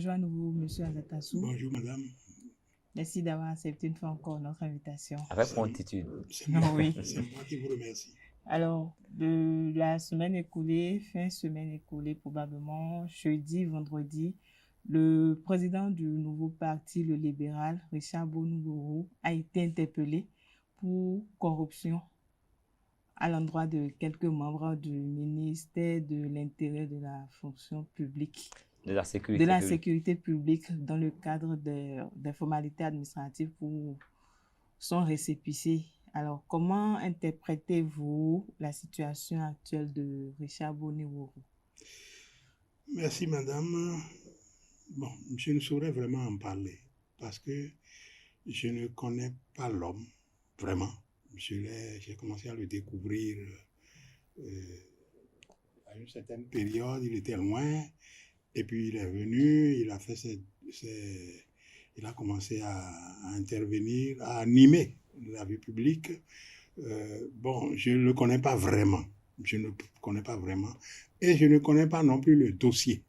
Bonjour à nouveau, Monsieur Azatassou. Bonjour, madame. Merci d'avoir accepté une fois encore notre invitation. Avec promptitude. C'est moi, Oui. c'est moi qui vous remercie. Alors, de la semaine écoulée, fin semaine écoulée probablement, jeudi, vendredi, le président du nouveau parti, le libéral, Richard Bonougourou, a été interpellé pour corruption à l'endroit de quelques membres du ministère de l'Intérieur de la fonction publique. De la sécurité publique. Sécurité publique dans le cadre des formalités administratives pour son récépissé. Alors, comment interprétez-vous la situation actuelle de Richard Bonougourou? Merci, madame. Bon, je ne saurais vraiment en parler parce que je ne connais pas l'homme, vraiment. J'ai commencé à le découvrir à une certaine période, il était loin, et puis il est venu, il a commencé à intervenir, à animer la vie publique. Bon, je ne le connais pas vraiment. Je ne connais pas vraiment. Et je ne connais pas non plus le dossier.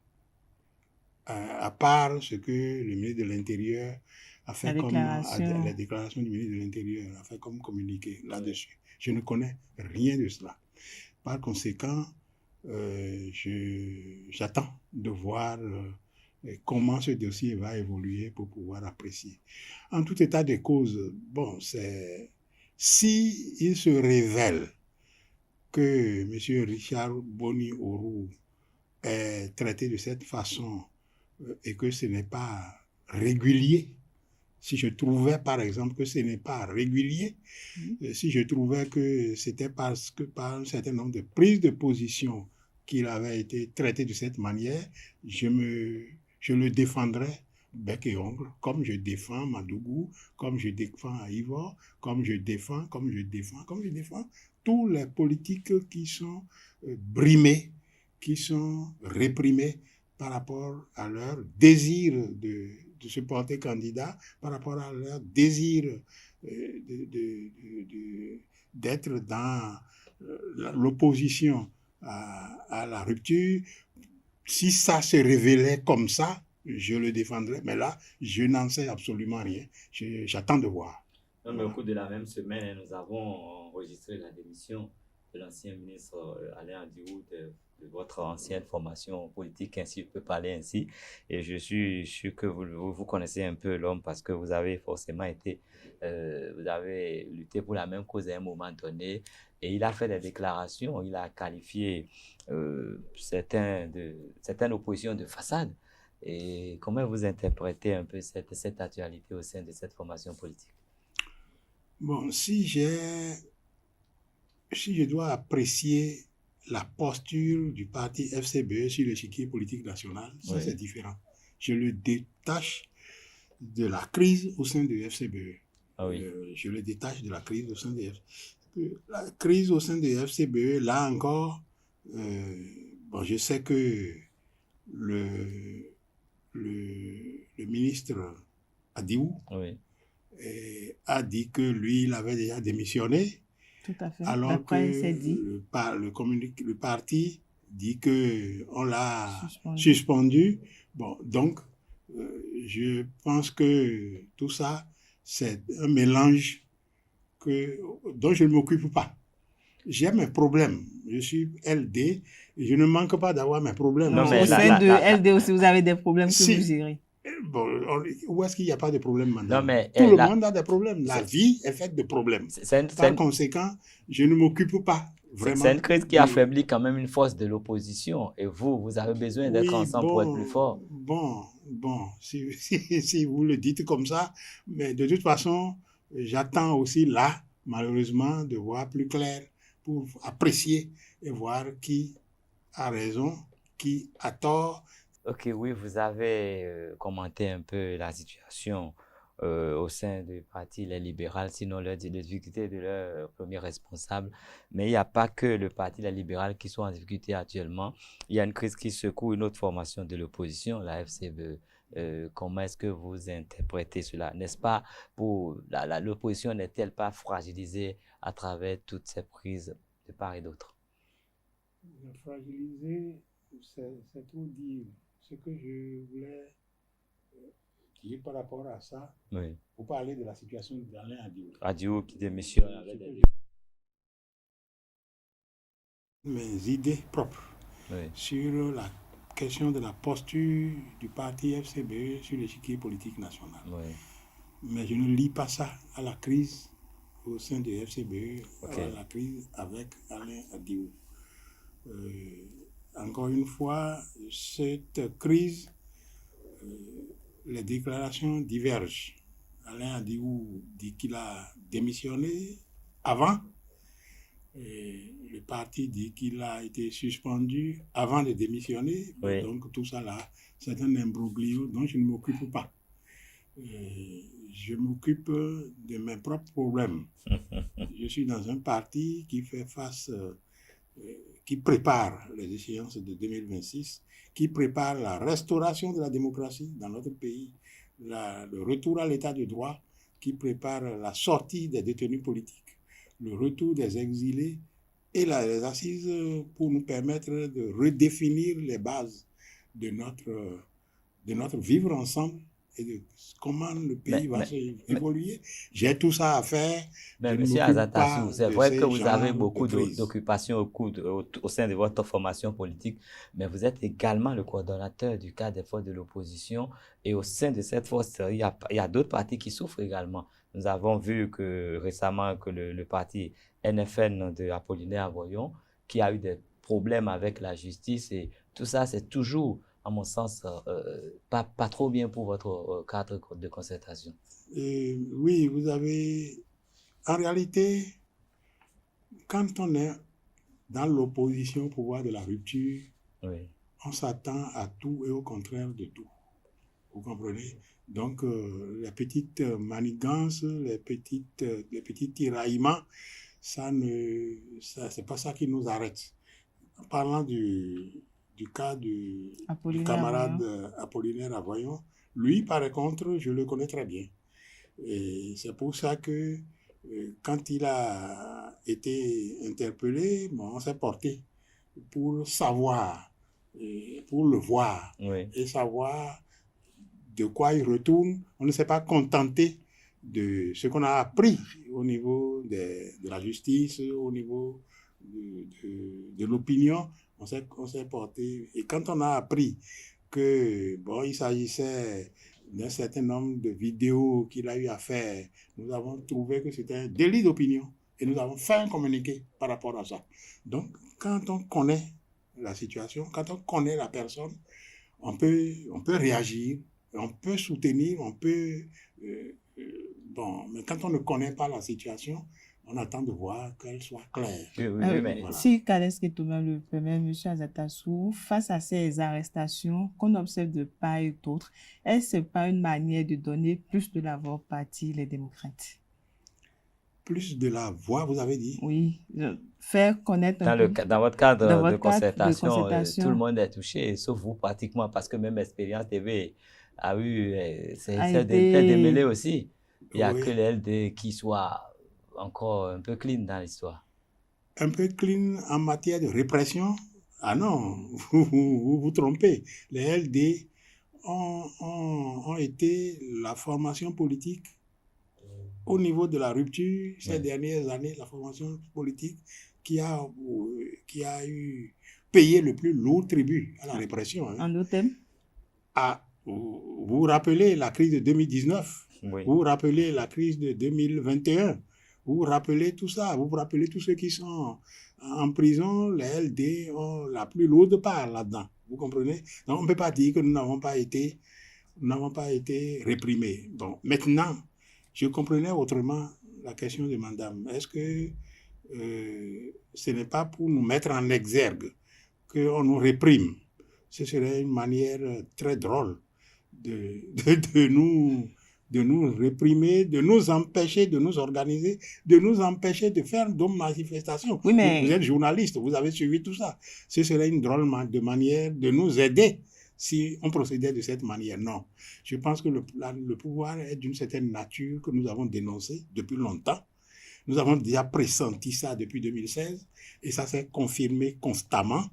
À part ce que le ministre de l'Intérieur a fait la déclaration du ministre de l'Intérieur a fait comme communiqué là-dessus. Je ne connais rien de cela. Par conséquent, j'attends de voir comment ce dossier va évoluer pour pouvoir apprécier. En tout état de cause, bon, si il se révèle que M. Richard Bonougourou est traité de cette façon et que ce n'est pas régulier, si je trouvais par exemple que ce n'est pas régulier, si je trouvais que c'était parce que par un certain nombre de prises de position qu'il avait été traité de cette manière, je le défendrais bec et ongle, comme je défends Madougou, comme je défends Ivor, comme je défends tous les politiques qui sont brimés, qui sont réprimés par rapport à leur désir de se porter candidat, par rapport à leur désir d'être dans l'opposition à la rupture. Si ça se révélait comme ça, je le défendrais, mais là, je n'en sais absolument rien. J'attends de voir. Non, mais au cours de la même semaine, nous avons enregistré la démission de l'ancien ministre Alain Andirou de votre ancienne formation politique, ainsi je peux parler ainsi. Et je suis sûr que vous connaissez un peu l'homme parce que vous avez forcément vous avez lutté pour la même cause à un moment donné. Et il a fait des déclarations, il a qualifié certaines oppositions de façade. Et comment vous interprétez un peu cette actualité au sein de cette formation politique? Bon, si je dois apprécier la posture du parti FCBE sur l'échiquier politique national, ça c'est différent. Je le détache de la crise au sein du FCBE. Ah oui. Je le détache de la crise au sein du FCBE. La crise au sein du FCBE, là encore, bon, je sais que le ministre Adiou a dit que lui, il avait déjà démissionné. Tout à fait. Alors que le parti dit qu'on l'a suspendu. Bon, donc, je pense que tout ça, c'est un mélange dont je ne m'occupe pas. J'ai mes problèmes. Je suis LD et je ne manque pas d'avoir mes problèmes. Non, mais au sein de LD aussi, vous avez des problèmes que vous gérez. Bon, où est-ce qu'il n'y a pas de problème, madame? Non, mais tout le monde a des problèmes. La vie est faite de problèmes. Par conséquent, je ne m'occupe pas vraiment. C'est une crise qui affaiblit quand même une force de l'opposition. Et vous avez besoin d'être ensemble pour être plus fort. Bon, si vous le dites comme ça, mais de toute façon, j'attends aussi là, malheureusement, de voir plus clair pour apprécier et voir qui a raison, qui a tort. Ok, oui, vous avez commenté un peu la situation au sein du parti Les Libéraux, sinon les difficultés de leur premier responsable. Mais il n'y a pas que le parti Les Libéraux qui sont en difficulté actuellement. Il y a une crise qui secoue une autre formation de l'opposition, la FCBE. Comment est-ce que vous interprétez cela? N'est-ce pas, l'opposition n'est-elle pas fragilisée à travers toutes ces prises de part et d'autre? Fragilisée, c'est trop dire. Ce que je voulais dire par rapport à ça, Oui. vous parlez de la situation d'Alain Adio. Adio qui démissionne avec Mes idées propres Oui. sur la question de la posture du parti FCBE sur l'échiquier politique national. Oui. Mais je ne lis pas ça à la crise au sein du FCBE, Ok. à la crise avec Alain Adio. Encore une fois, cette crise, les déclarations divergent. Alain Adio dit qu'il a démissionné avant. Et le parti dit qu'il a été suspendu avant de démissionner. Oui. Donc tout ça là, c'est un imbroglio dont je ne m'occupe pas. Je m'occupe de mes propres problèmes. Je suis dans un parti qui fait face, qui prépare les échéances de 2026, qui prépare la restauration de la démocratie dans notre pays, le retour à l'état de droit, qui prépare la sortie des détenus politiques, le retour des exilés et les assises pour nous permettre de redéfinir les bases de notre vivre ensemble et de comment le pays va évoluer. J'ai tout ça à faire. Mais M. Azatassou, c'est vrai que vous avez beaucoup d'occupations au sein de votre formation politique, mais vous êtes également le coordonnateur du cadre des forces de l'opposition et au sein de cette force, il y a d'autres partis qui souffrent également. Nous avons vu que récemment que le parti NFN de Apollinaire Avoyon, qui a eu des problèmes avec la justice et tout ça, c'est toujours, à mon sens, pas trop bien pour votre cadre de concertation. Oui, vous avez... En réalité, quand on est dans l'opposition au pouvoir de la rupture, oui, on s'attend à tout et au contraire de tout. Vous comprenez? Donc, les petites manigances, les petits tiraillements, c'est pas ça qui nous arrête. En parlant du cas du camarade Apollinaire Avoyon, lui, par contre, je le connais très bien. Et c'est pour ça que quand il a été interpellé, on s'est porté pour savoir, pour le voir, oui, et savoir de quoi il retourne. On ne s'est pas contenté de ce qu'on a appris au niveau de la justice, au niveau de l'opinion. On s'est porté. Et quand on a appris que, bon, il s'agissait d'un certain nombre de vidéos qu'il a eu à faire, nous avons trouvé que c'était un délit d'opinion. Et nous avons fait un communiqué par rapport à ça. Donc, quand on connaît la situation, quand on connaît la personne, on peut réagir, on peut soutenir, on peut... bon, mais quand on ne connaît pas la situation, on attend de voir qu'elle soit claire. Oui, mais... Voilà. Si Kales Ketouba le permet, M. Azatassou, face à ces arrestations qu'on observe de part et d'autre, est-ce pas une manière de donner plus de la voix au parti, les démocrates? Plus de la voix, vous avez dit? Oui, faire connaître dans votre cadre de concertation, tout le monde est touché, sauf vous pratiquement, parce que même Expérience TV a eu c'est démêlé aussi. Il n'y a que les LD qui soient encore un peu clean dans l'histoire. Un peu clean en matière de répression? Ah non, vous trompez. Les LD ont été la formation politique au niveau de la rupture ces dernières années, la formation politique qui a payé le plus lourd tribut à la répression. En d'autres termes? Vous vous rappelez la crise de 2019? Oui. Vous vous rappelez la crise de 2021? Vous vous rappelez tout ça? Vous vous rappelez tous ceux qui sont en prison? Les LD ont la plus lourde part là-dedans. Vous comprenez? Donc on ne peut pas dire que nous n'avons pas été réprimés. Donc maintenant, je comprenais autrement la question de madame. Est-ce que ce n'est pas pour nous mettre en exergue qu'on nous réprime? Ce serait une manière très drôle de nous réprimer, de nous empêcher de nous organiser, de nous empêcher de faire d'autres manifestations. Oui, mais... Vous êtes journaliste, vous avez suivi tout ça. Ce serait une drôle de manière de nous aider si on procédait de cette manière. Non. Je pense que le pouvoir est d'une certaine nature que nous avons dénoncé depuis longtemps. Nous avons déjà pressenti ça depuis 2016 et ça s'est confirmé constamment.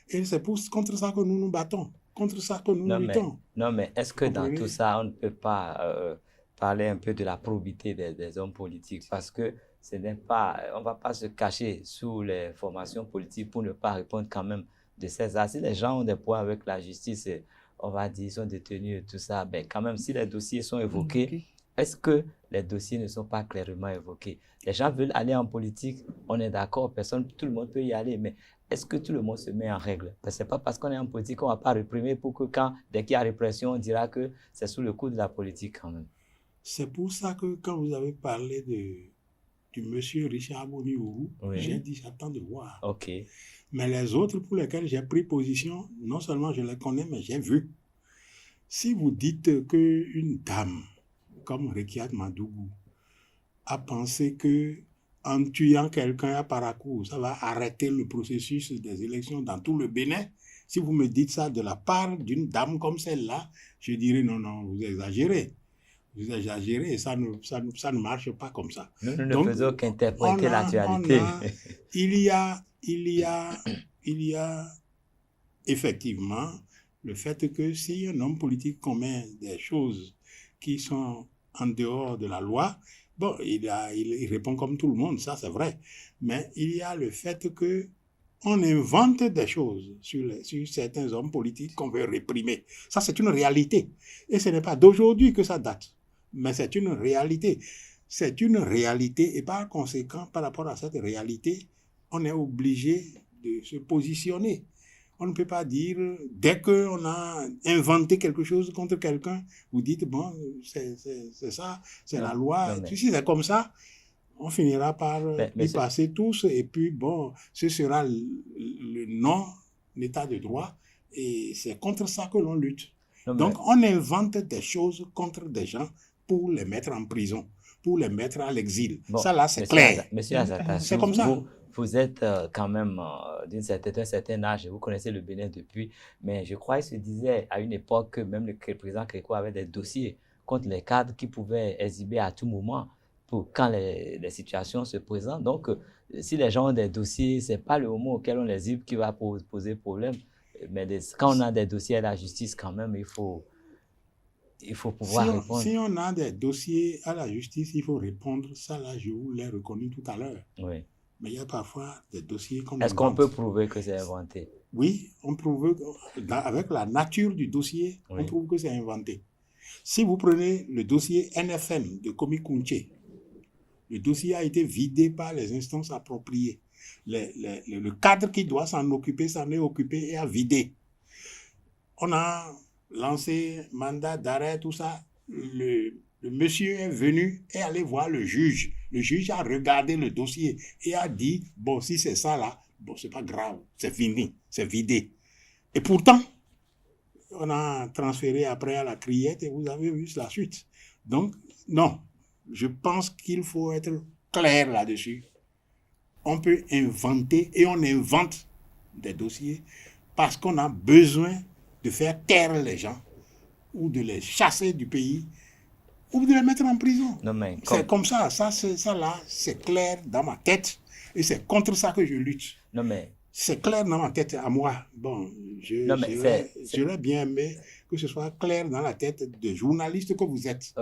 Et c'est contre ça que nous nous battons. contre ça que nous Non, luttons. mais est-ce que dans Comprenez? tout ça, on ne peut pas parler un peu de la probité des hommes politiques? Parce que ce n'est pas, on ne va pas se cacher sous les formations politiques pour ne pas répondre quand même de ces actes. Si les gens ont des points avec la justice, on va dire, ils sont détenus et tout ça, ben quand même, si les dossiers sont évoqués, est-ce que les dossiers ne sont pas clairement évoqués? Les gens veulent aller en politique, on est d'accord, tout le monde peut y aller, mais est-ce que tout le monde se met en règle? Ce n'est pas parce qu'on est en politique qu'on ne va pas réprimer pour que dès qu'il y a répression, on dira que c'est sous le coup de la politique quand même. C'est pour ça que quand vous avez parlé du monsieur Richard Boniou, Oui. j'ai dit j'attends de voir. Ok. Mais les autres pour lesquels j'ai pris position, non seulement je les connais, mais j'ai vu. Si vous dites qu'une dame comme Rekiat Madougou a pensé que en tuant quelqu'un à Parakou, ça va arrêter le processus des élections dans tout le Bénin, si vous me dites ça de la part d'une dame comme celle-là, je dirais non, vous exagérez. Vous exagérez et ça ne marche pas comme ça. Nous ne Donc, faisons qu'interpréter l'actualité. Il y a effectivement le fait que si un homme politique commet des choses qui sont en dehors de la loi, bon, il répond comme tout le monde, ça c'est vrai. Mais il y a le fait que on invente des choses sur certains hommes politiques qu'on veut réprimer. Ça, c'est une réalité. Et ce n'est pas d'aujourd'hui que ça date. Mais c'est une réalité. C'est une réalité et par conséquent, par rapport à cette réalité, on est obligé de se positionner. On ne peut pas dire, dès qu'on a inventé quelque chose contre quelqu'un, vous dites, bon, c'est ça, c'est la loi. Si c'est comme ça, on finira par y passer tous et puis, bon, ce sera le non-état de droit et c'est contre ça que l'on lutte. Donc, on invente des choses contre des gens pour les mettre en prison, pour les mettre à l'exil. Bon, ça, là, c'est clair. Monsieur Azata, c'est comme ça. Vous êtes quand même d'un certain âge, vous connaissez le Bénin depuis, mais je crois qu'il se disait à une époque que même le président Kéko avait des dossiers contre les cadres qui pouvaient exhiber à tout moment pour quand les situations se présentent. Donc, si les gens ont des dossiers, ce n'est pas le moment auquel on les exhibe qui va poser problème. Mais quand on a des dossiers à la justice, quand même, il faut pouvoir répondre. Si on a des dossiers à la justice, il faut répondre. Ça, là, je vous l'ai reconnu tout à l'heure. Oui. Mais il y a parfois des dossiers qu'on Est-ce qu'on peut prouver que c'est inventé? Oui, on prouve, avec la nature du dossier, oui. On prouve que c'est inventé. Si vous prenez le dossier NFM de Komi Kounché, le dossier a été vidé par les instances appropriées. Le cadre qui doit s'en est occupé et a vidé. On a lancé mandat d'arrêt, tout ça. Le monsieur est venu et allé voir le juge. Le juge a regardé le dossier et a dit, bon, si c'est ça là, bon, c'est pas grave, c'est fini, c'est vidé. Et pourtant, on a transféré après à la criette et vous avez vu la suite. Donc, non, je pense qu'il faut être clair là-dessus. On peut inventer et on invente des dossiers parce qu'on a besoin de faire taire les gens ou de les chasser du pays ou de les mettre en prison. C'est comme ça. Ça là, c'est clair dans ma tête et c'est contre ça que je lutte. C'est clair dans ma tête à moi. Bon, j'aurais bien aimé que ce soit clair dans la tête des journalistes que vous êtes,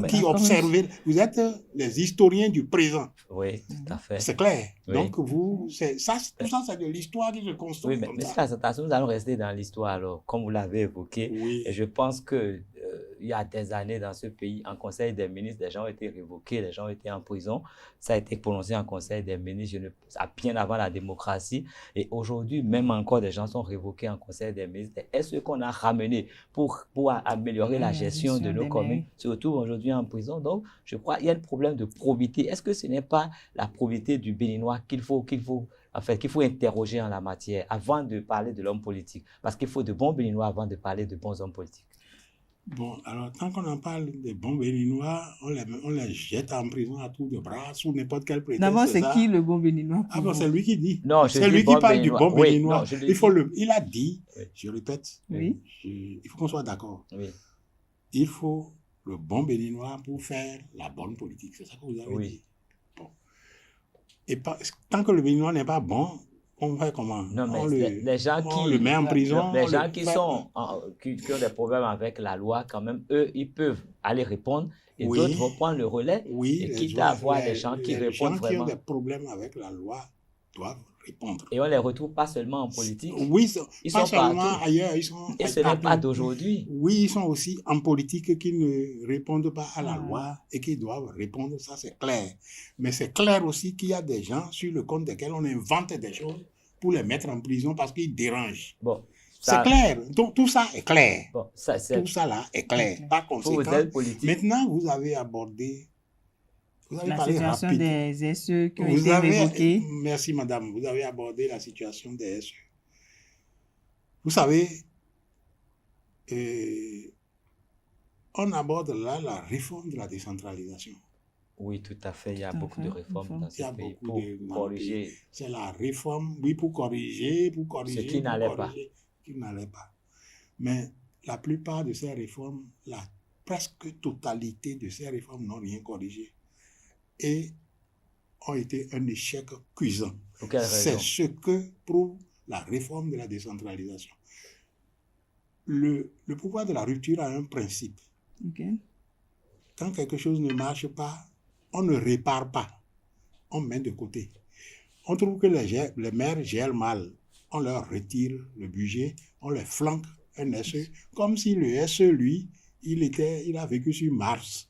qui observez. Vous êtes les historiens du présent. Oui, tout à fait. C'est clair. Oui. Donc, tout ça, c'est de l'histoire qui se construit. Oui, mais attention, nous allons rester dans l'histoire, alors, comme vous l'avez évoqué. Oui. Et je pense que il y a des années dans ce pays, en Conseil des ministres, des gens ont été révoqués, des gens ont été en prison. Ça a été prononcé en Conseil des ministres bien avant la démocratie. Et aujourd'hui, même encore, des gens sont révoqués en Conseil des ministres. Est-ce qu'on a ramené pour améliorer la gestion de nos communes, surtout aujourd'hui en prison? Donc, je crois qu'il y a un problème de probité. Est-ce que ce n'est pas la probité du Béninois qu'il faut interroger en la matière avant de parler de l'homme politique? Parce qu'il faut de bons Béninois avant de parler de bons hommes politiques. Bon, alors, tant qu'on en parle des bons Béninois, on les jette en prison à tour de bras, sous n'importe quel prétexte. D'abord, c'est qui le bon Béninois? Ah bon, c'est lui qui dit. Non, c'est lui qui parle du bon Béninois. Non, il a dit, oui. Je répète, oui. Il faut qu'on soit d'accord. Oui. Il faut le bon Béninois pour faire la bonne politique. C'est ça que vous avez dit. Bon. Et tant que le Béninois n'est pas bon, On fait comment? Non, mais On les gens on le met en prison. les on gens le qui fait- qui ont des problèmes avec la loi, quand même, eux, ils peuvent aller répondre et d'autres Oui, vont prendre le relais oui, et quitte à avoir des gens qui les répondent gens qui ont des vraiment. problèmes avec la loi doivent répondre. Et on les retrouve pas seulement en politique, Oui, ils pas sont seulement partout. ailleurs, ils sont Et ce n'est pas partout. d'aujourd'hui. Oui, ils sont aussi en politique qui ne répondent pas à la Ah. loi et qui doivent répondre, ça c'est clair. Mais c'est clair aussi qu'il y a des gens sur le compte desquels on invente des choses pour les mettre en prison parce qu'ils dérangent. Bon, C'est ça, clair, tout ça est clair. bon, ça, c'est, Tout ça là est clair. Ok. Par vous conséquent, êtes politique. maintenant vous avez abordé, vous avez La parlé situation rapide. des SE qui ont Vous été avez, révoqués. merci madame, vous avez abordé la situation des SE. Vous savez, on aborde là la réforme de la décentralisation. Oui, tout à fait. Il y a Tout à beaucoup fait, de réformes réforme. dans Il y ce a pays beaucoup pour de dans le corriger pays. C'est la réforme, oui, pour corriger, ce qui n'allait pas. qui n'allait pas. Mais la plupart de ces réformes, la presque totalité de ces réformes n'ont rien corrigé et ont été un échec cuisant. Pour quelle C'est raison? ce que prouve la réforme de la décentralisation. Le pouvoir de la rupture a un principe. Ok. Quand quelque chose ne marche pas, on ne répare pas, on met de côté. On trouve que les maires gèrent mal, on leur retire le budget, on leur flanque un SE, comme si le SE, lui, il a vécu sur Mars.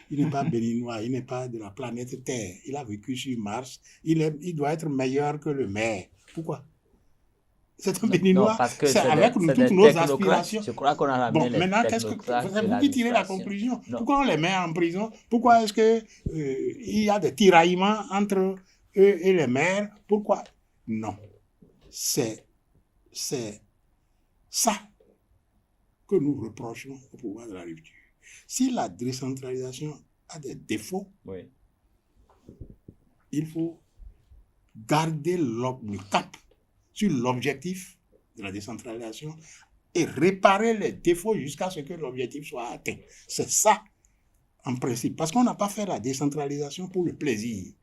Il n'est pas béninois, il n'est pas de la planète Terre, il a vécu sur Mars, il doit être meilleur que le maire. Pourquoi? C'est un béninois, Non, parce que c'est c'est avec des toutes nos technocrates. aspirations. Je crois qu'on a ramené Bon, les maintenant, technocrates c'est de vous qui tirez la l'administration. conclusion. Non. Pourquoi on les met en prison? Pourquoi est-ce que il y a des tiraillements entre eux et les maires? Pourquoi? Non. C'est ça que nous reprochons au pouvoir de la rupture. Si la décentralisation a des défauts, Oui. il faut garder le cap sur l'objectif de la décentralisation et réparer les défauts jusqu'à ce que l'objectif soit atteint. C'est ça, en principe. Parce qu'on n'a pas fait la décentralisation pour le plaisir.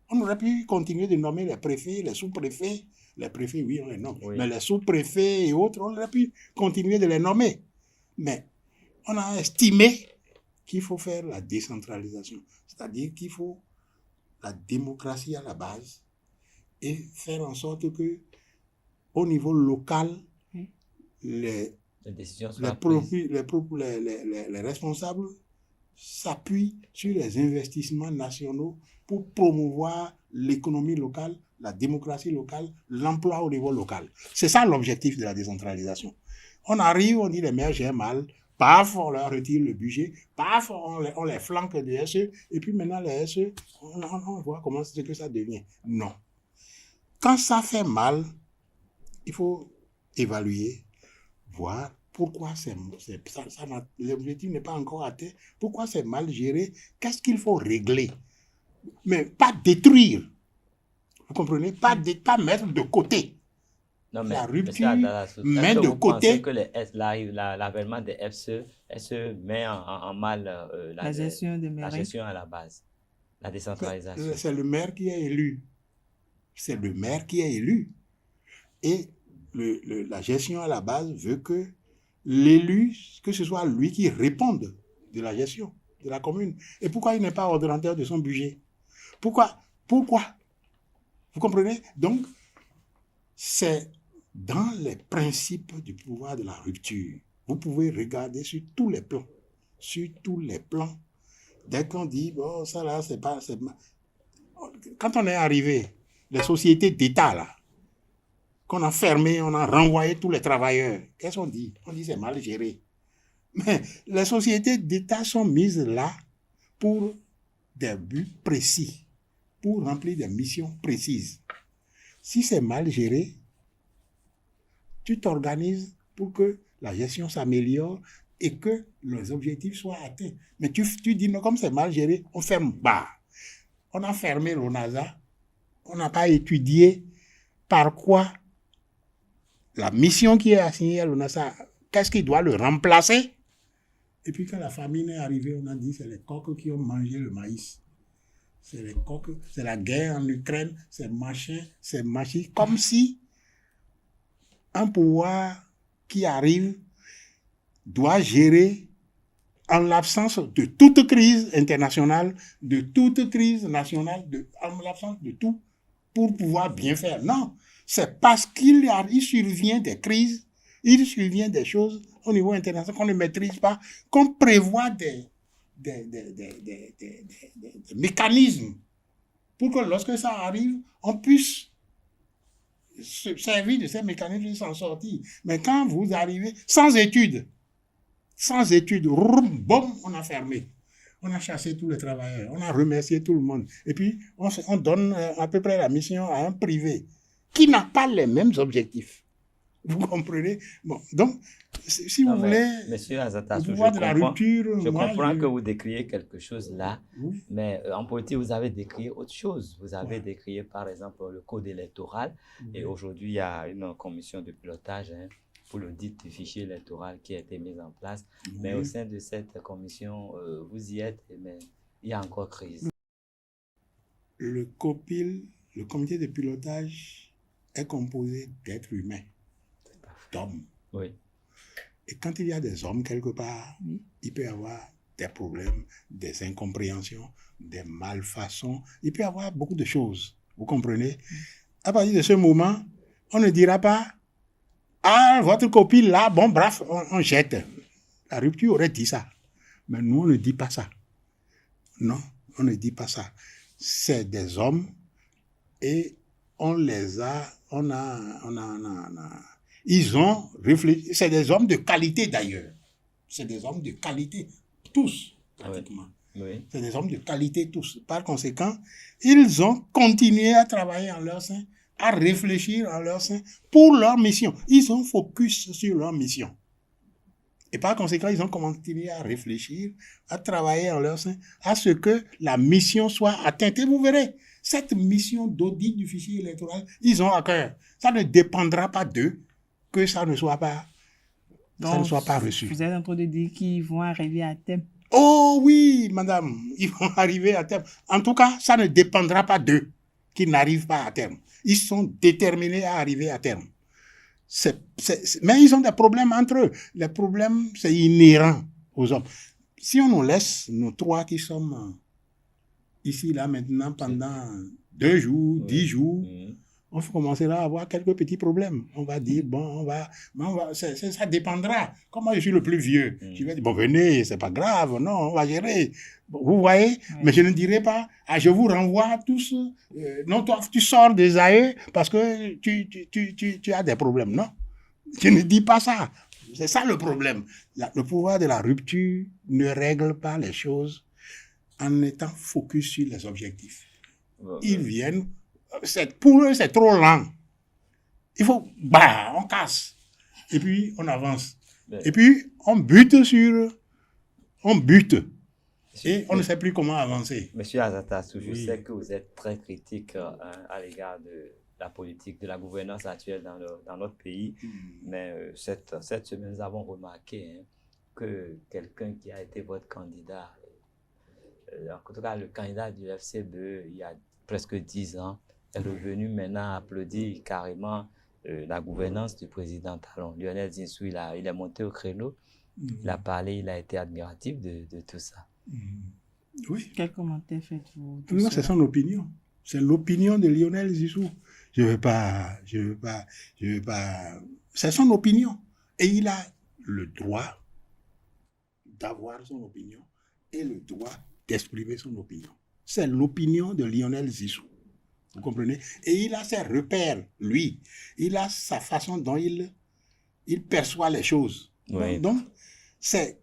On aurait pu continuer de nommer les préfets, les sous-préfets. Les préfets, oui, on les nomme. Oui. Mais les sous-préfets et autres, on aurait pu continuer de les nommer. Mais on a estimé qu'il faut faire la décentralisation. C'est-à-dire qu'il faut la démocratie à la base et faire en sorte que au niveau local, les décisions soient prises. les responsables s'appuient sur les investissements nationaux pour promouvoir l'économie locale, la démocratie locale, l'emploi au niveau local. C'est ça l'objectif de la décentralisation. On arrive, on dit les maires gèrent mal, paf, on leur retire le budget, paf, on les flanque de SE, et puis maintenant les SE, on voit comment c'est que ça devient. Non. Quand ça fait mal, il faut évaluer, voir pourquoi l'objectif n'est pas encore atteint, pourquoi c'est mal géré, qu'est-ce qu'il faut régler. Mais pas détruire. Vous comprenez? Pas mettre de côté. Non, mais La rupture, est-ce mettre que de vous côté. pensez que l'avènement des FCE met en mal La gestion des la mairies. gestion à la base, la décentralisation? C'est le maire qui est élu. C'est le maire qui est élu. Et la gestion à la base veut que l'élu, que ce soit lui qui réponde de la gestion de la commune. Et pourquoi il n'est pas ordonnateur de son budget? Pourquoi? Vous comprenez? Donc, c'est dans les principes du pouvoir de la rupture. Vous pouvez regarder sur tous les plans. Sur tous les plans. Dès qu'on dit, bon, ça là, c'est pas... Quand on est arrivé, les sociétés d'État là, qu'on a fermé, on a renvoyé tous les travailleurs. Qu'est-ce qu'on dit? On dit c'est mal géré. Mais les sociétés d'État sont mises là pour des buts précis, pour remplir des missions précises. Si c'est mal géré, tu t'organises pour que la gestion s'améliore et que les objectifs soient atteints. Mais tu dis non, comme c'est mal géré, on ferme. Bah, on a fermé l'ONASA, on n'a pas étudié par quoi la mission qui est assignée à l'ONASA, qu'est-ce qui doit le remplacer? Et puis quand la famine est arrivée, on a dit c'est les coqs qui ont mangé le maïs. c'est les coques, c'est la guerre en Ukraine, c'est machin, comme si un pouvoir qui arrive doit gérer en l'absence de toute crise internationale, de toute crise nationale, en l'absence de tout, pour pouvoir bien faire. Non, c'est parce qu'il survient des crises, il survient des choses au niveau international qu'on ne maîtrise pas, qu'on prévoit des mécanismes pour que lorsque ça arrive, on puisse se servir de ces mécanismes et s'en sortir. Mais quand vous arrivez sans études, boum, on a fermé. On a chassé tous les travailleurs, on a remercié tout le monde. Et puis, on donne à peu près la mission à un privé qui n'a pas les mêmes objectifs. Vous comprenez? Bon, donc, si vous voulez, Monsieur Azata, le pouvoir de la rupture... Je comprends que vous décriez quelque chose là, oui. Mais en politique, vous avez décrié autre chose. Vous avez décrié, par exemple, le code électoral. Et aujourd'hui, il y a une commission de pilotage pour l'audit du fichier électoral qui a été mise en place. Mais au sein de cette commission, vous y êtes, mais il y a encore crise. Le COPIL, le comité de pilotage, est composé d'êtres humains, d'hommes. Oui. Et quand il y a des hommes quelque part, il peut y avoir des problèmes, des incompréhensions, des malfaçons. Il peut y avoir beaucoup de choses. Vous comprenez? À partir de ce moment, on ne dira pas « Ah, votre copine là, bon, bref, on jette. » La rupture aurait dit ça. Mais nous, on ne dit pas ça. Non, on ne dit pas ça. C'est des hommes et ils ont réfléchi. C'est des hommes de qualité d'ailleurs. C'est des hommes de qualité, tous, pratiquement. Oui. C'est des hommes de qualité, tous. Par conséquent, ils ont continué à travailler en leur sein, à réfléchir en leur sein pour leur mission. Ils ont focus sur leur mission. Et par conséquent, ils ont continué à réfléchir, à travailler en leur sein, à ce que la mission soit atteinte. Et vous verrez, cette mission d'audit du fichier électoral, ils ont à cœur. Ça ne dépendra pas d'eux que ça ne soit pas, reçu. Vous êtes en train de dire qu'ils vont arriver à terme. Oh oui, madame, ils vont arriver à terme. En tout cas, ça ne dépendra pas d'eux qu'ils n'arrivent pas à terme. Ils sont déterminés à arriver à terme. Mais ils ont des problèmes entre eux. Les problèmes, c'est inhérent aux hommes. Si on nous laisse, nous trois qui sommes ici, là, maintenant, pendant 2 jours, 10 jours, on commencera à avoir quelques petits problèmes. On va dire, ça dépendra. Comme moi, je suis le plus vieux, je vais dire, bon, venez, c'est pas grave, non, on va gérer. Bon, vous voyez, mais je ne dirai pas, je vous renvoie tous, non, toi, tu sors des AE parce que tu as des problèmes, non. Je ne dis pas ça. C'est ça le problème. Le pouvoir de la rupture ne règle pas les choses en étant focus sur les objectifs. Ils viennent... Pour eux, c'est trop lent. Il faut, on casse. Et puis, on avance. Et puis, on bute. Et on ne sait plus comment avancer. Monsieur Azatassou, je sais que vous êtes très critique à l'égard de la politique, de la gouvernance actuelle dans notre pays. Mais cette semaine, nous avons remarqué que quelqu'un qui a été votre candidat, en tout cas le candidat du FCBE il y a presque 10 ans, est revenu maintenant applaudir carrément la gouvernance du président Talon. Lionel Zinsou, il est monté au créneau, il a parlé, il a été admiratif de tout ça. Oui. Quel commentaire faites-vous? Non, c'est son opinion. C'est l'opinion de Lionel Zinsou. Je veux pas. C'est son opinion. Et il a le droit d'avoir son opinion et le droit d'exprimer son opinion. C'est l'opinion de Lionel Zinsou. Vous comprenez? Et il a ses repères, lui. Il a sa façon dont il perçoit les choses. Oui. Donc, je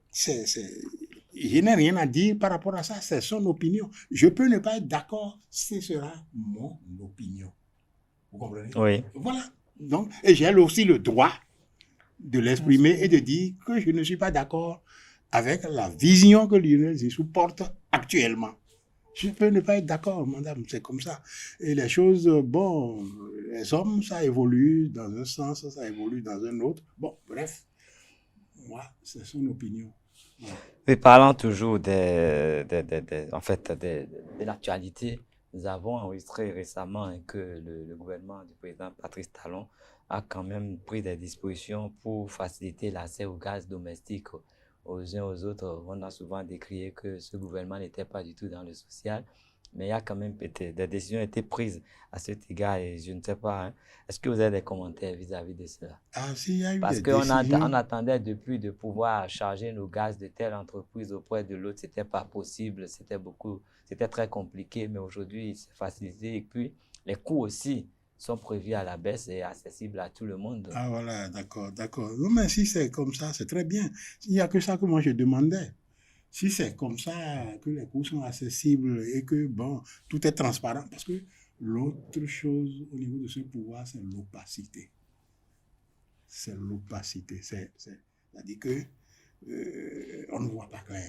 n'ai rien à dire par rapport à ça. C'est son opinion. Je peux ne pas être d'accord. Ce sera mon opinion. Vous comprenez? Oui. Voilà. Donc, et j'ai aussi le droit de l'exprimer et de dire que je ne suis pas d'accord avec la vision que Lionel Zinsou porte actuellement. Je peux ne pas être d'accord, madame, c'est comme ça. Et les choses, les hommes, ça évolue dans un sens, ça évolue dans un autre. Bon, bref, moi, c'est son opinion. Ouais. Oui, parlant toujours en fait, de l'actualité, nous avons enregistré récemment hein, que le gouvernement du président Patrice Talon a quand même pris des dispositions pour faciliter l'accès au gaz domestique aux uns aux autres. On a souvent décrié que ce gouvernement n'était pas du tout dans le social, mais il y a quand même été, des décisions ont été prises à cet égard et je ne sais pas, hein, est-ce que vous avez des commentaires vis-à-vis de cela? Ah, s'il y a eu Parce des qu'on décisions, on attendait depuis de pouvoir charger nos gaz de telle entreprise auprès de l'autre. C'était pas possible, c'était très compliqué, mais aujourd'hui, c'est facilité. Et puis, les coûts aussi sont prévus à la baisse et accessibles à tout le monde. ah voilà, d'accord, d'accord. Non, mais si c'est comme ça, c'est très bien. Il n'y a que ça que moi je demandais. Si c'est comme ça, que les coûts sont accessibles et que, bon, tout est transparent, parce que l'autre chose au niveau de ce pouvoir, c'est l'opacité. C'est l'opacité. C'est-à-dire que on ne voit pas clair.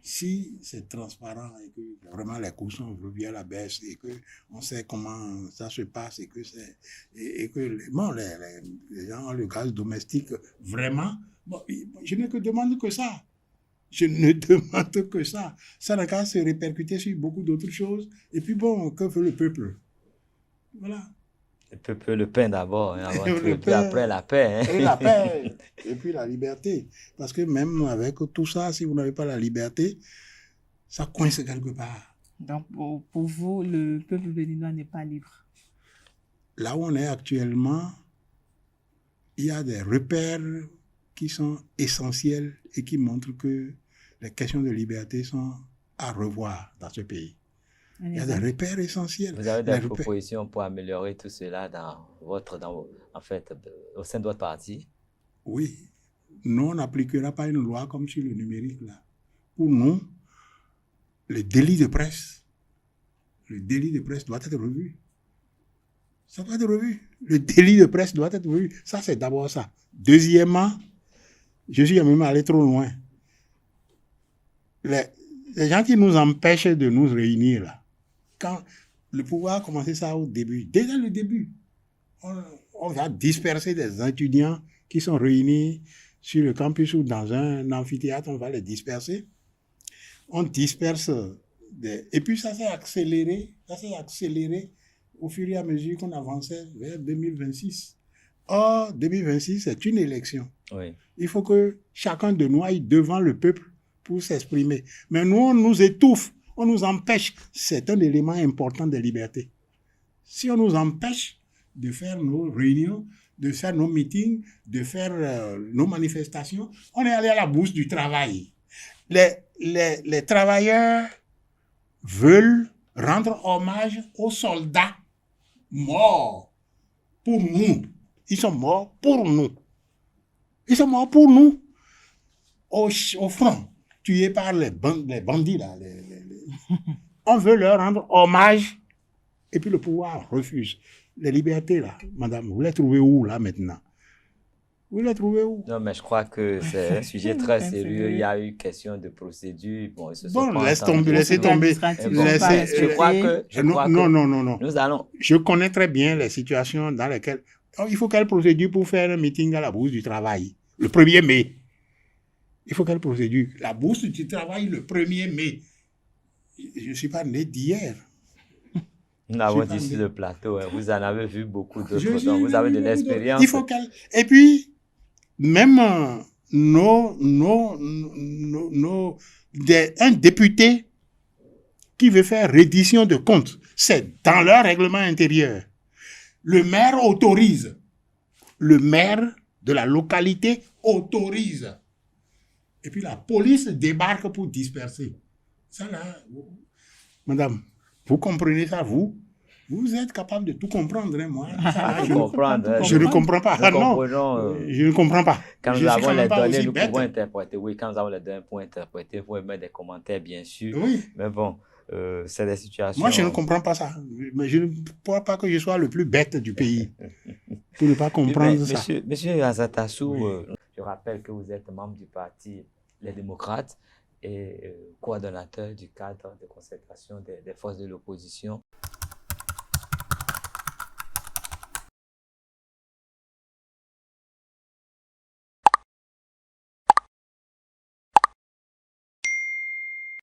Si c'est transparent et que vraiment les coûts sont revus à la baisse et que on sait comment ça se passe et que bon, les gens ont le gaz domestique vraiment, bon, je ne demande que ça. Je ne demande que ça. Ça n'a qu'à se répercuter sur beaucoup d'autres choses. Et puis bon, que veut le peuple? Voilà. Le peuple, le pain d'abord, hein, avant tout, Le et puis après la paix. et la paix, et puis la liberté. Parce que même avec tout ça, si vous n'avez pas la liberté, ça coince quelque part. Donc, pour vous, le peuple béninois n'est pas libre. Là où on est actuellement, il y a des repères qui sont essentiels et qui montrent que les questions de liberté sont à revoir dans ce pays. Il y a des repères essentiels. Vous avez des propositions pour améliorer tout cela en fait, au sein de votre parti? Oui. Nous, on n'appliquera pas une loi comme sur le numérique, là. Pour nous, le délit de presse doit être revu. Ça doit être revu. Le délit de presse doit être revu. Ça, c'est d'abord ça. Deuxièmement, je suis même allé trop loin. Les gens qui nous empêchent de nous réunir, là, quand le pouvoir a commencé ça au début, déjà le début, on va disperser des étudiants qui sont réunis sur le campus ou dans un amphithéâtre, on va les disperser. On disperse et puis ça s'est accéléré au fur et à mesure qu'on avançait vers 2026. Or, 2026, c'est une élection. Oui. Il faut que chacun de nous aille devant le peuple pour s'exprimer. Mais nous, on nous étouffe, on nous empêche. C'est un élément important des libertés. Si on nous empêche de faire nos réunions, de faire nos meetings, de faire nos manifestations, on est allé à la bourse du travail. Les travailleurs veulent rendre hommage aux soldats morts pour nous. Ils sont morts pour nous. Ils sont morts pour nous. Au front, tués par les bandits, là. On veut leur rendre hommage et puis le pouvoir refuse. Les libertés, là, madame, vous les trouvez où, là, maintenant? Vous les trouvez où? Non, mais je crois que c'est un sujet très sérieux. Il y a eu question de procédure. Bon, laissez tomber. Je crois que non. Nous allons. Je connais très bien les situations dans lesquelles il faut quelle procédure pour faire un meeting à la bourse du travail le 1er mai. Il faut quelle procédure? La bourse du travail le 1er mai. Je ne suis pas né d'hier. Nous avons dit sur le plateau, hein, vous en avez vu beaucoup d'autres, donc vous avez de l'expérience. Il faut et puis, même un député qui veut faire reddition de comptes, c'est dans leur règlement intérieur. Le maire autorise. Le maire de la localité autorise. Et puis la police débarque pour disperser. Ça là, madame, vous comprenez ça, vous? Vous êtes capable de tout comprendre, hein, moi. Ça, je ne comprends pas. Je ne comprends pas. Quand nous avons les données, nous pouvons interpréter. Oui, quand nous avons les données pour interpréter, vous pouvez mettre des commentaires, bien sûr. Oui. Mais bon, c'est des situations... Moi, je ne comprends pas ça. Mais je ne crois pas que je sois le plus bête du pays pour ne pas comprendre ça. Monsieur Azatassou, je rappelle que vous êtes membre du parti Les Démocrates et coordonnateur du cadre de concertation des forces de l'opposition.